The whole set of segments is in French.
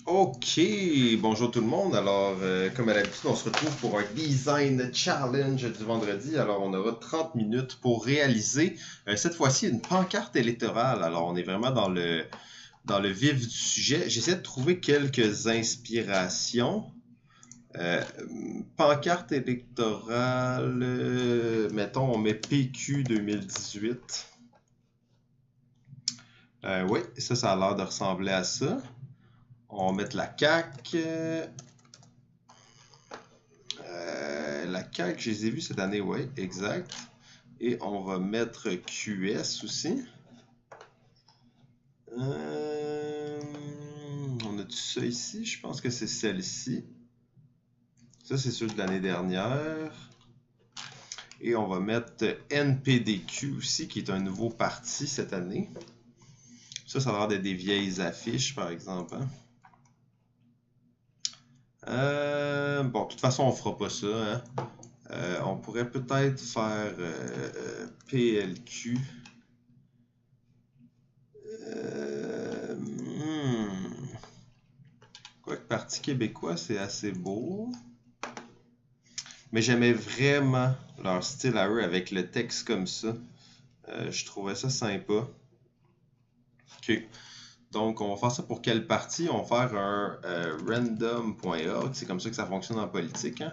Ok, bonjour tout le monde. Alors, comme à l'habitude, on se retrouve pour un design challenge du vendredi. Alors, on aura 30 minutes pour réaliser cette fois-ci une pancarte électorale. Alors, on est vraiment dans le vif du sujet. J'essaie de trouver quelques inspirations. Euh, Pancarte électorale, mettons, on met PQ 2018. Oui, ça a l'air de ressembler à ça. On va mettre la CAQ. La CAQ, je les ai vus cette année, oui, exact. Et on va mettre QS aussi. On a tout ça ici. Je pense que c'est celle-ci. Ça, c'est sûr de l'année dernière. Et on va mettre NPDQ aussi, qui est un nouveau parti cette année. Ça a l'air d'être des vieilles affiches, par exemple. Hein? Bon, de toute façon, on fera pas ça. Hein? On pourrait peut-être faire PLQ. Quoique Parti québécois, c'est assez beau. Mais j'aimais vraiment leur style à eux avec le texte comme ça. Je trouvais ça sympa. Ok. Donc, on va faire ça pour quel parti? On va faire un random.org. C'est comme ça que ça fonctionne en politique. Hein?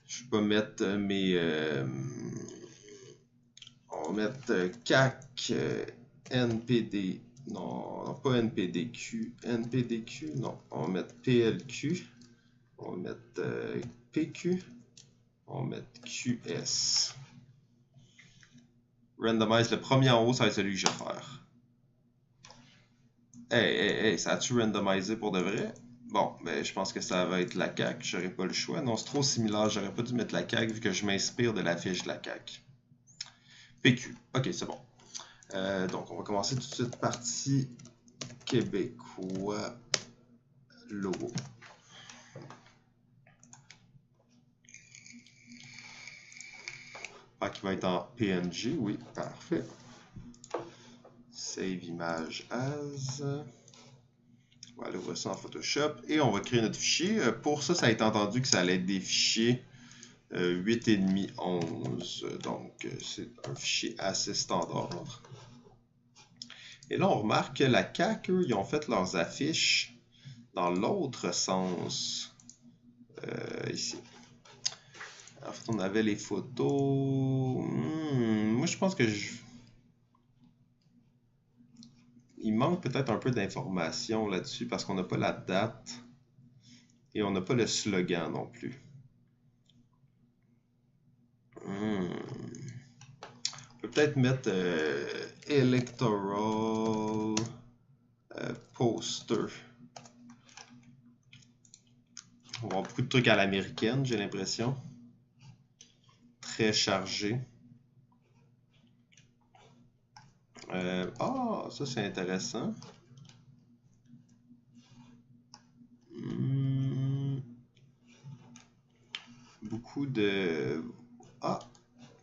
Je vais pas mettre on va mettre CAC, NPD. Non, pas NPDQ. NPDQ, non. On va mettre PLQ. On va mettre PQ. On va mettre QS. Randomize, le premier en haut, ça va être celui que je vais faire. Hey, ça a-tu randomisé pour de vrai? Bon, ben je pense que ça va être la CAQ, j'aurais pas le choix. Non, c'est trop similaire, j'aurais pas dû mettre la CAQ vu que je m'inspire de la fiche de la CAQ. PQ, ok, c'est bon. Donc, on va commencer tout de suite. Parti québécois, logo. Ah, qui va être en PNG, oui, parfait. Save image as. On va aller ouvrir ça en Photoshop et on va créer notre fichier. Pour ça, ça a été entendu que ça allait être des fichiers 8,5 11. Donc, c'est un fichier assez standard. Et là, on remarque que la CAQ, eux, ils ont fait leurs affiches dans l'autre sens. Ici. En fait, on avait les photos. Moi, je pense que il manque peut-être un peu d'informations là-dessus parce qu'on n'a pas la date et on n'a pas le slogan non plus. On peut peut-être mettre Electoral Poster. On va avoir beaucoup de trucs à l'américaine, j'ai l'impression. Très chargé. Ça c'est intéressant. Beaucoup de... Ah,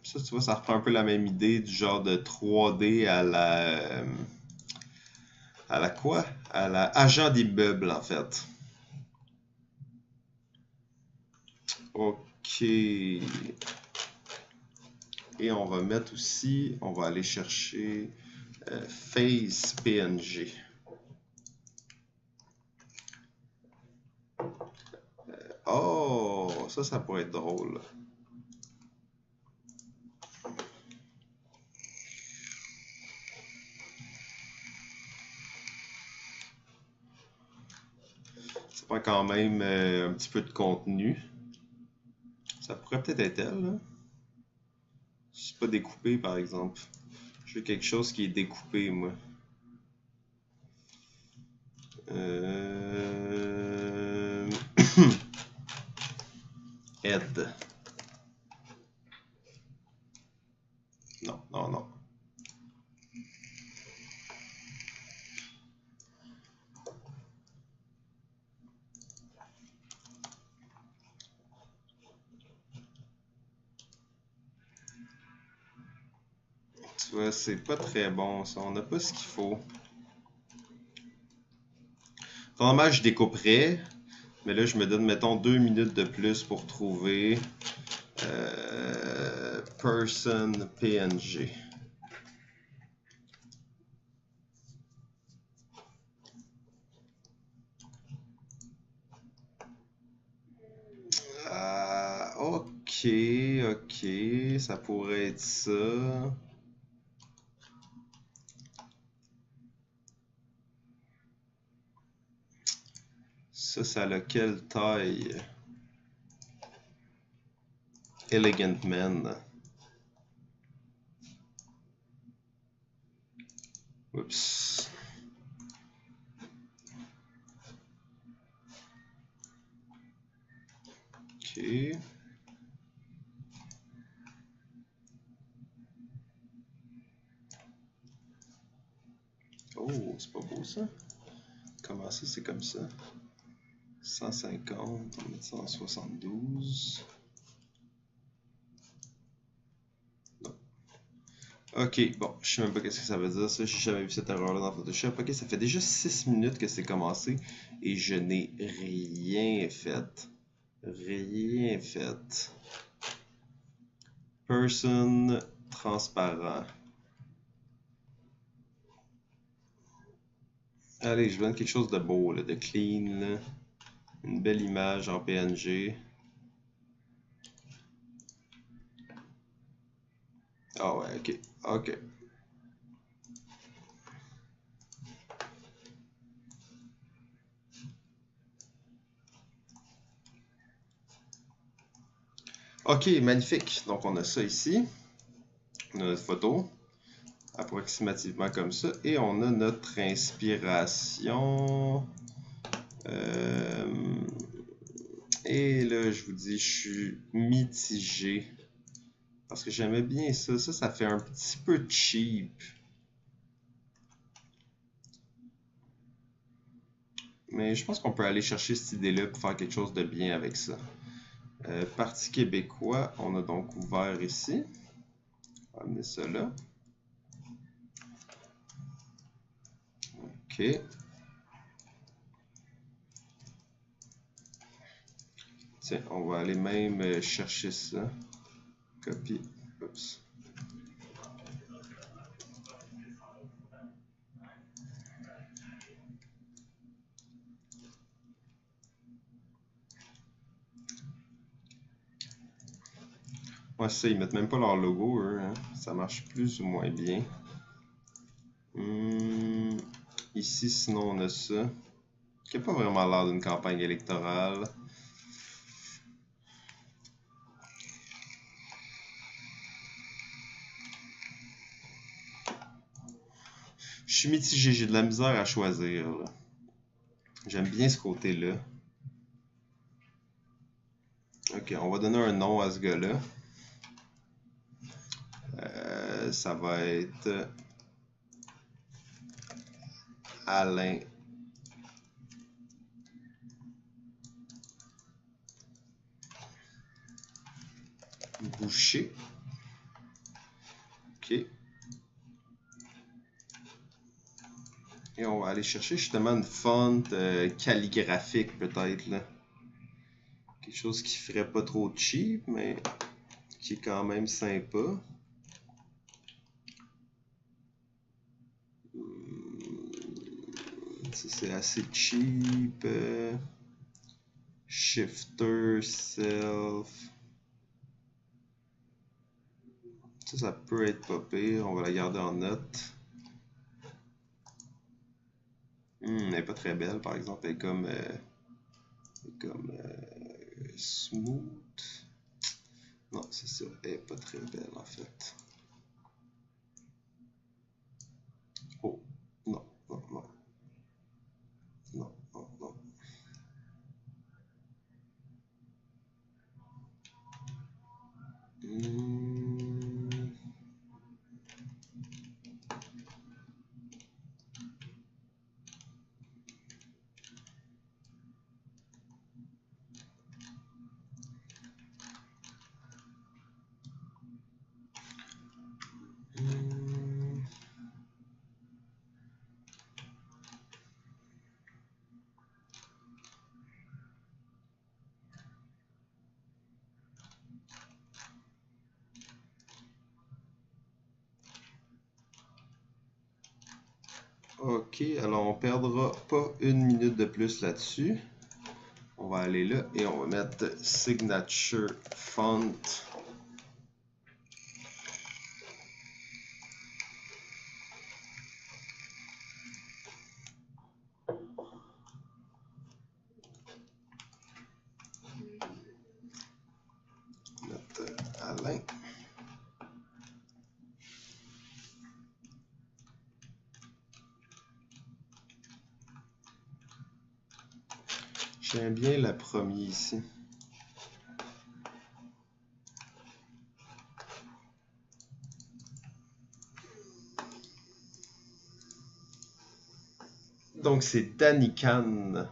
ça tu vois, ça reprend un peu la même idée du genre de 3D à la... à la quoi? À la agent d'immeuble en fait. Ok. Et on va mettre aussi, on va aller chercher Face PNG. Oh, ça pourrait être drôle. Ça prend quand même un petit peu de contenu. Ça pourrait peut-être être elle, là. C'est pas découpé, par exemple. Je veux quelque chose qui est découpé, moi. Aide. Non, non, non. Tu vois, c'est pas très bon, ça. On n'a pas ce qu'il faut. Normalement, je découperais, mais là, je me donne, mettons, 2 minutes de plus pour trouver person PNG. Ok, ok, ça pourrait être ça. Ça a quelle taille? Elegant Man. Oups. Ok. Oh, c'est pas beau ça. Comment ça, c'est comme ça? 150, on va mettre 172. Non. Ok, bon, je sais même pas qu'est-ce que ça veut dire ça. J'ai jamais vu cette erreur-là dans Photoshop. Ok, ça fait déjà 6 minutes que c'est commencé et je n'ai rien fait. Rien fait. Person transparent. Allez, je donne quelque chose de beau, là, de clean, là. Une belle image en PNG. Ah ouais, ok. Ok. Ok, magnifique. Donc on a ça ici. On a notre photo. Approximativement comme ça. Et on a notre inspiration. Et là, je vous dis, je suis mitigé. Parce que j'aimais bien ça. Ça fait un petit peu cheap. Mais je pense qu'on peut aller chercher cette idée-là pour faire quelque chose de bien avec ça. Parti québécois, on a donc ouvert ici. On va amener ça là. OK. Tiens, on va aller même chercher ça. Copie. Oups. Ouais, ça, ils mettent même pas leur logo, eux, hein. Ça marche plus ou moins bien. Ici, sinon, on a ça. Qui n'a pas vraiment l'air d'une campagne électorale. Je suis mitigé, j'ai de la misère à choisir, là. J'aime bien ce côté-là. Ok, on va donner un nom à ce gars-là. Ça va être Alain Boucher. Ok. Et on va aller chercher justement une font calligraphique peut-être là. Quelque chose qui ferait pas trop cheap, mais qui est quand même sympa. C'est assez cheap. Shifter, self. Ça peut être pas pire. On va la garder en note. Elle n'est pas très belle, par exemple. Elle est comme smooth. Non, c'est ça. Elle n'est pas très belle, en fait. Oh, non, non, non. Non, non, non. Ok, alors on perdra pas une minute de plus là-dessus. On va aller là et on va mettre Signature Font. Mettre Alain. J'aime bien la première ici. Donc c'est Danican.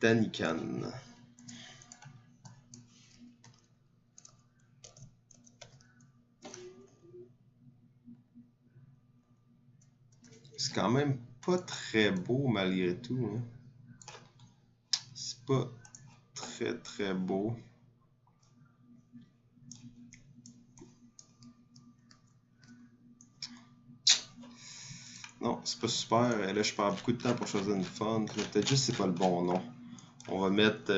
Danican. C'est quand même pas très beau malgré tout. Hein. C'est pas très beau. Non, c'est pas super. Là, je perds beaucoup de temps pour choisir une font. Peut-être juste c'est pas le bon nom. On va mettre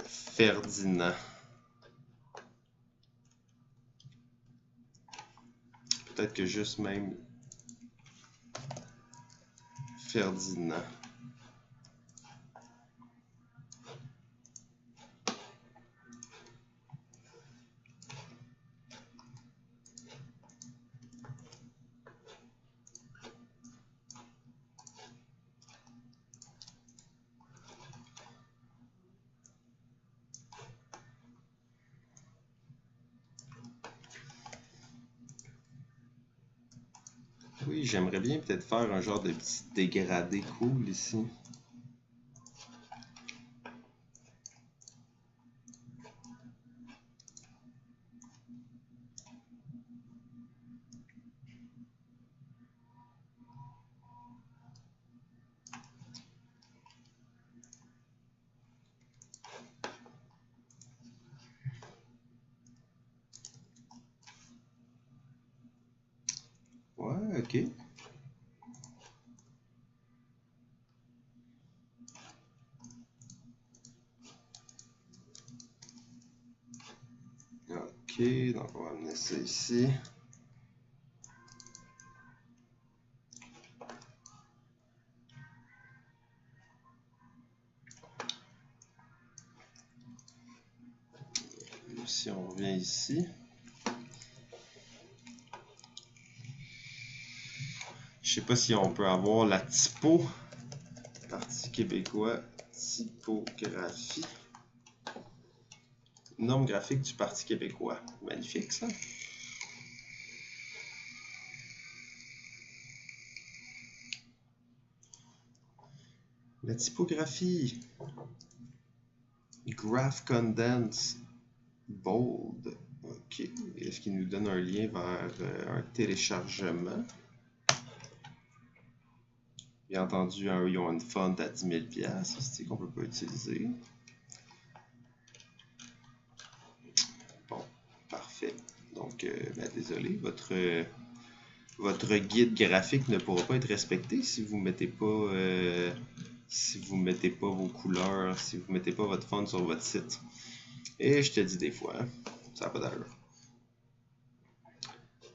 Ferdinand. Peut-être que juste même Ferdinand. Oui, j'aimerais bien peut-être faire un genre de petit dégradé cool ici. Ouais, ok. Ok, donc on va amener ça ici. Si on revient ici. Je sais pas si on peut avoir la typo. Parti québécois, typographie. Norme graphique du Parti québécois. Magnifique ça. La typographie. Graph Condense Bold. Ok. Est-ce qu'il nous donne un lien vers un téléchargement? Bien entendu, ils ont une font à 10 000 $, qu'on ne peut pas utiliser. Bon, parfait. Donc, désolé, votre guide graphique ne pourra pas être respecté si vous mettez pas vos couleurs, si vous mettez pas votre font sur votre site. Et je te dis des fois, hein, ça n'a pas d'allure.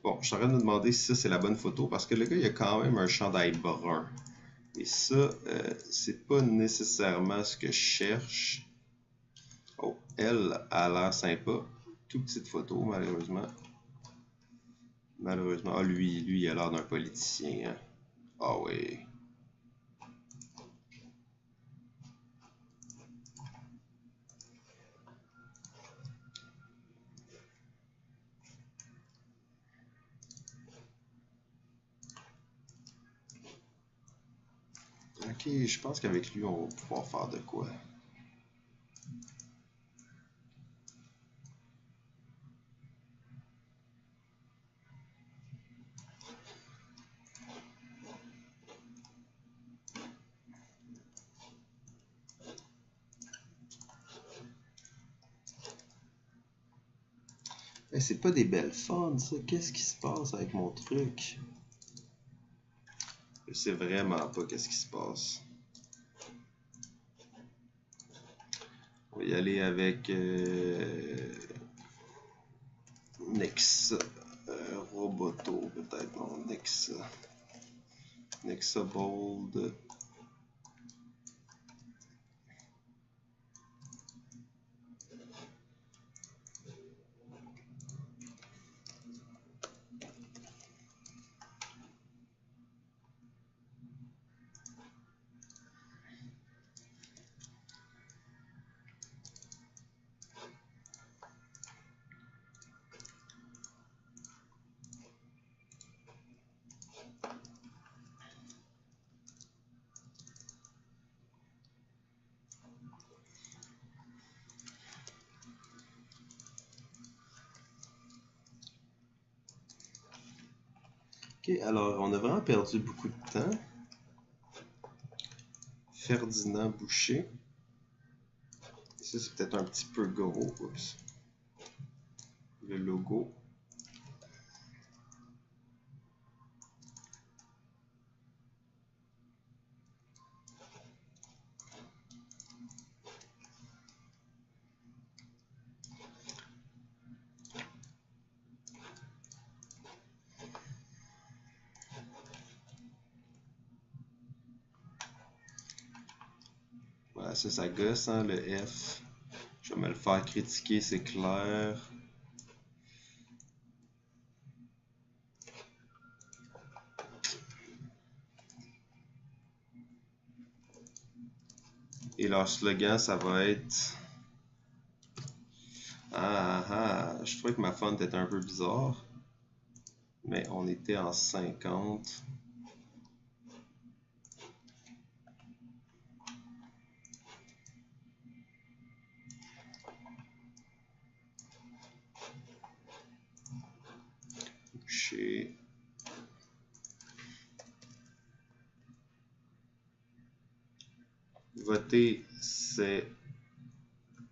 Bon, je suis en train de me demander si ça c'est la bonne photo parce que le gars il a quand même un chandail brun. Et ça, c'est pas nécessairement ce que je cherche. Oh, elle a l'air sympa. Toute petite photo, malheureusement. Malheureusement. Ah, lui, il a l'air d'un politicien. Hein. Ah oui. Ok, je pense qu'avec lui, on va pouvoir faire de quoi. C'est pas des belles fonts, ça. Qu'est-ce qui se passe avec mon truc? Je sais vraiment pas qu'est-ce qui se passe. On va y aller avec Nexa. Roboto, peut-être. Non, Nexa. Nexa Bold. Ok, alors on a vraiment perdu beaucoup de temps. Ferdinand Boucher. Ça, c'est peut-être un petit peu gros. Oups. Le logo. Voilà, ça gosse, hein, le F. Je vais me le faire critiquer, c'est clair. Et leur slogan, ça va être... je trouvais que ma font était un peu bizarre. Mais on était en 50. Chez... Voter, c'est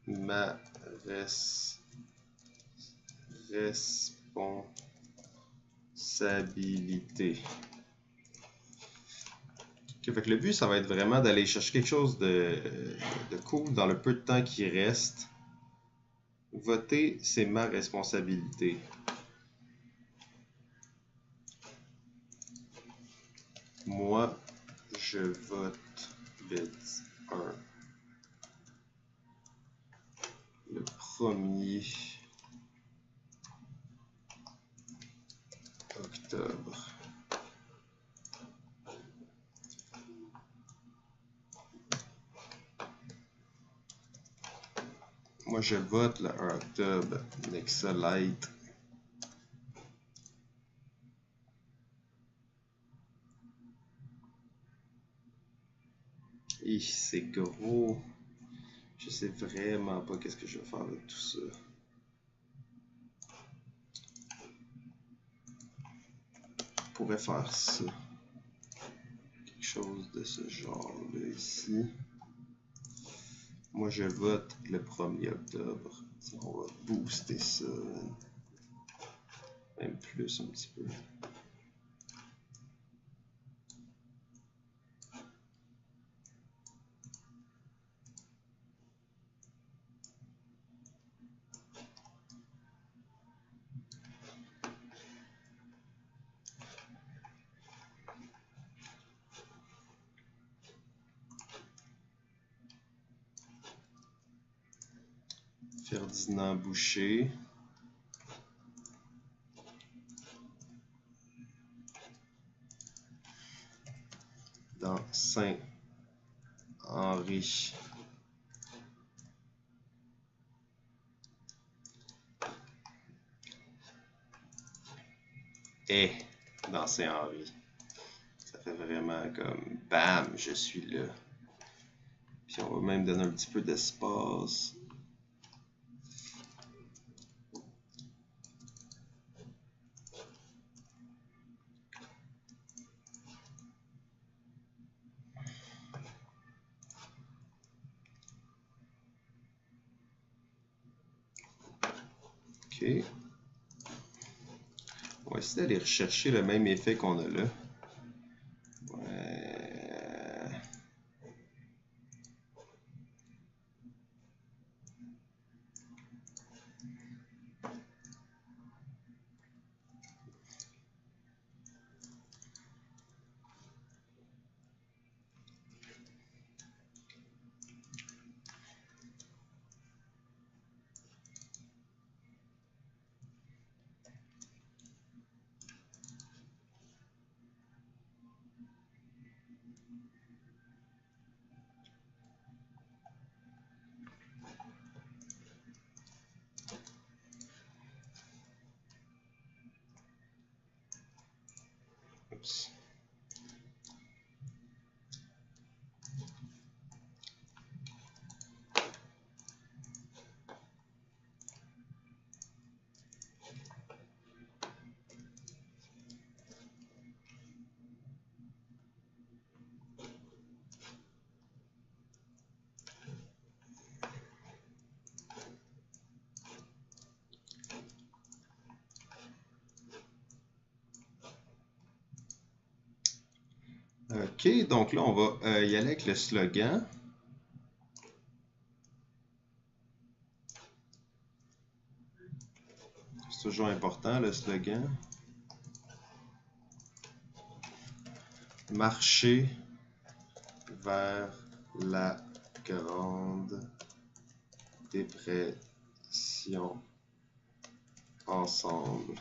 ma responsabilité. Okay, fait que le but, ça va être vraiment d'aller chercher quelque chose de cool dans le peu de temps qui reste. Voter, c'est ma responsabilité. Moi, je vote le 1er octobre. Moi, je vote le 1 octobre. Nexa Light. Et c'est gros. Je sais vraiment pas qu'est-ce que je vais faire avec tout ça. Je pourrais faire ça. Quelque chose de ce genre-là ici. Moi, je vote le 1er octobre. On va booster ça. Même plus un petit peu. Ferdinand Boucher. Dans Saint-Henri. Et dans Saint-Henri. Ça fait vraiment comme bam, je suis là. Puis on va même donner un petit peu d'espace. Ok. On va essayer d'aller rechercher le même effet qu'on a là. Ouais. OK, donc là, on va y aller avec le slogan. C'est toujours important, le slogan. Marcher vers la Grande Dépression ensemble.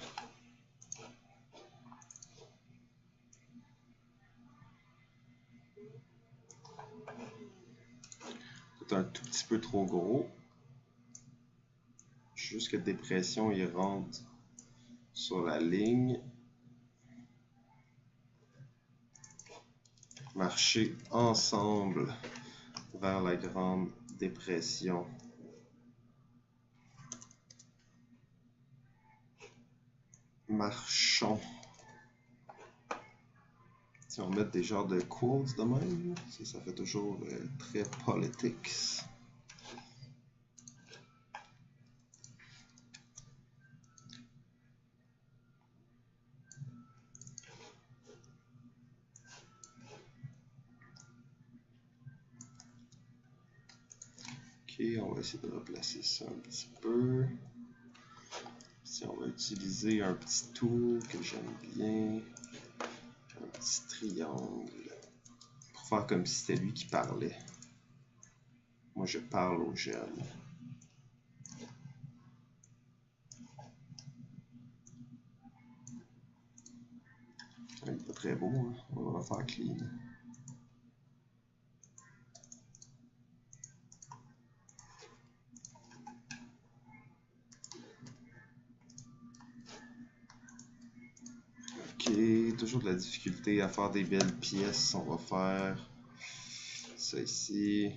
C'est un tout petit peu trop gros. Juste que dépression, il rentre sur la ligne. Marcher ensemble vers la Grande Dépression. Marchons. Si on met des genres de quotes de même, ça fait toujours très politics. Ok, on va essayer de replacer ça un petit peu. Si on va utiliser un petit tool que j'aime bien, un petit triangle, pour faire comme si c'était lui qui parlait. Moi, je parle aux jeunes. Il n'est pas très beau, hein? On va le faire clean. Ok, toujours de la difficulté à faire des belles pièces. On va faire ça ici.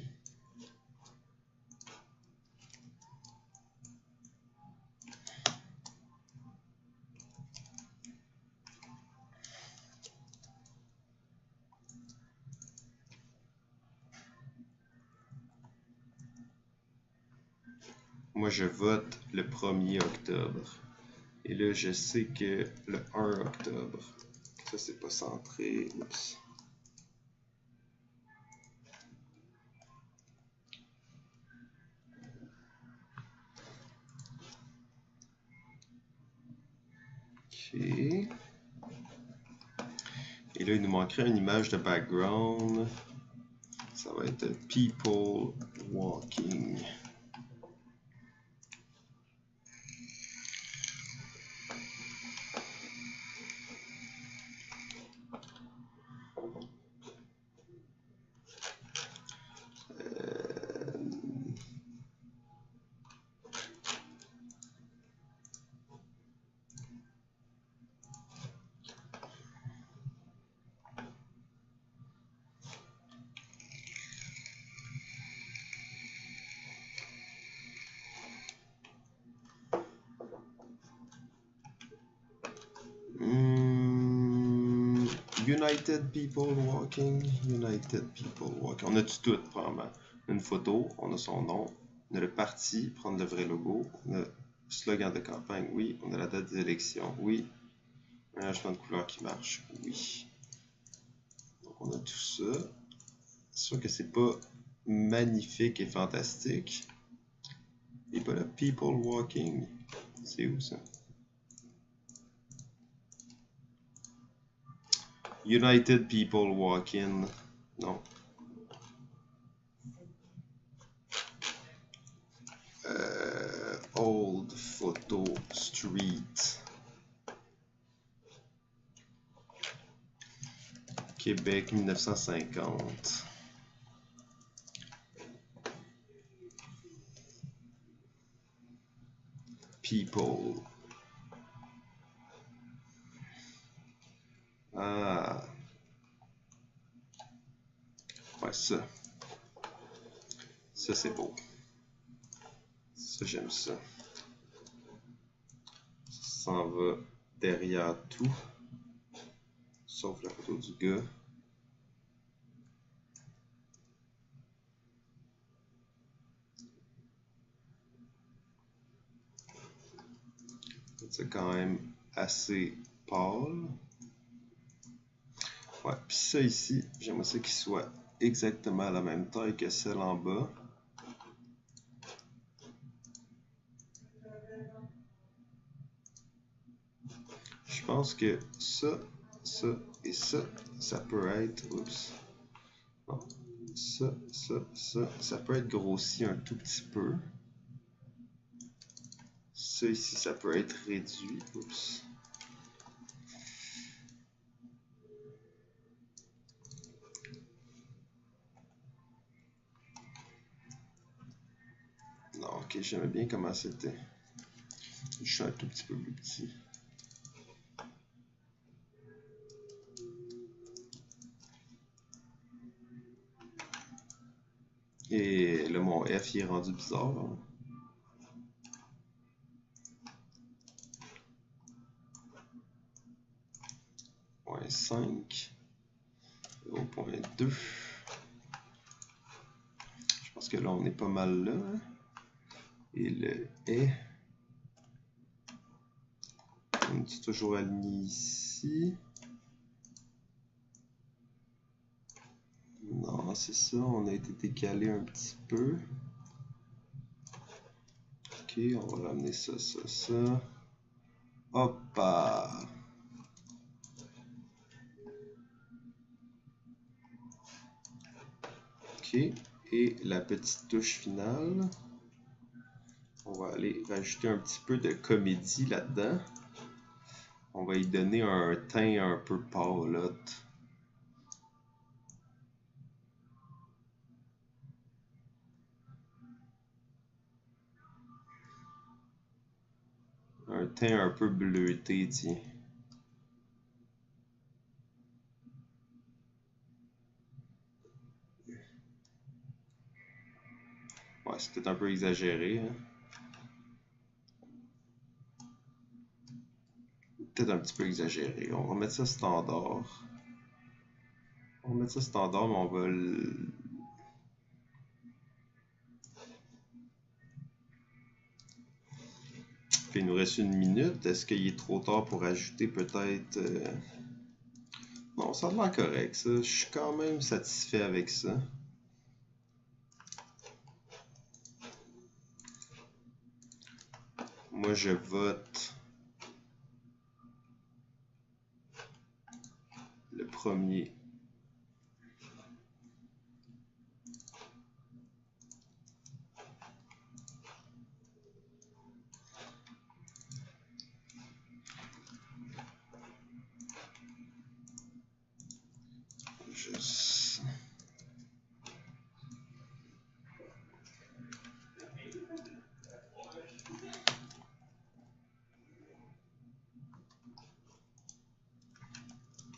Moi, je vote le 1er octobre. Et là, je sais que le 1 octobre, ça, c'est pas centré. Oups. Ok. Et là, il nous manquerait une image de background. Ça va être people walking. United People Walking, United People Walking. On a-tu tout, probablement. Une photo, on a son nom, on a le parti, prendre le vrai logo, on a le slogan de campagne, oui, on a la date des élections, oui, un arrangement de couleurs qui marche, oui. Donc on a tout ça. C'est sûr que c'est pas magnifique et fantastique. Et pas le People Walking. C'est où ça? United People Walking. Non. Old Photo Street. Québec 1950. People. Ah. Ouais, ça. Ça, c'est beau. Ça, j'aime ça. Ça s'en va derrière tout. Sauf la photo du gars. C'est quand même assez pâle. Ouais, puis ça ici, j'aimerais ça qu'il soit exactement à la même taille que celle en bas. Je pense que ça et ça peut être... Oups. Bon. Ça peut être grossi un tout petit peu. Ça ici, ça peut être réduit. Oups. Non, ok, j'aimais bien comment c'était. Je suis un tout petit peu plus petit. Et là, mon F, il est rendu bizarre. Hein? 0.5. 0.2. Je pense que là, on est pas mal là. Hein? Et le est. On est toujours aligné ici. Non, c'est ça, on a été décalé un petit peu. Ok, on va ramener ça. Hop! Ok, et la petite touche finale. On va aller rajouter un petit peu de comédie là-dedans. On va y donner un teint un peu pâlotte. Un teint un peu bleuté, tiens. Ouais, c'est peut-être un peu exagéré. Hein? Peut-être un petit peu exagéré. On va mettre ça standard. On va mettre ça standard, mais on va le... Puis il nous reste une minute. Est-ce qu'il est trop tard pour ajouter peut-être... Non, ça a l'air correct, ça. Je suis quand même satisfait avec ça. Moi, je vote le premier. Juste...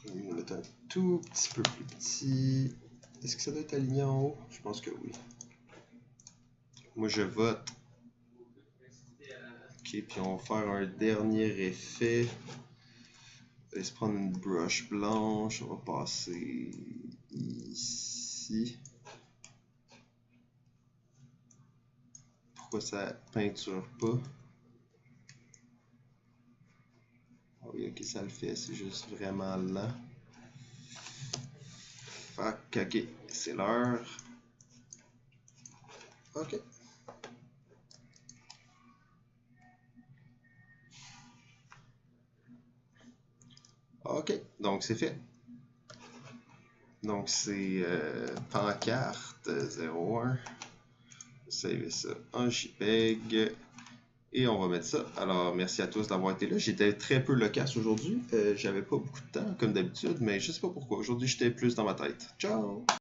Je vais le mettre un tout petit peu plus petit. Est-ce que ça doit être aligné en haut? Je pense que oui. Moi, je vote. Ok, puis on va faire un dernier effet. On va se prendre une brush blanche. On va passer ici. Pourquoi ça peinture pas? Ah oui, ok, ça le fait. C'est juste vraiment lent. Fuck, ok, c'est l'heure. Ok. Ok, donc c'est fait. Donc c'est pancarte 01. Save ça en JPEG. Et on va mettre ça. Alors, merci à tous d'avoir été là. J'étais très peu loquace aujourd'hui. J'avais pas beaucoup de temps, comme d'habitude, mais je sais pas pourquoi. Aujourd'hui, j'étais plus dans ma tête. Ciao!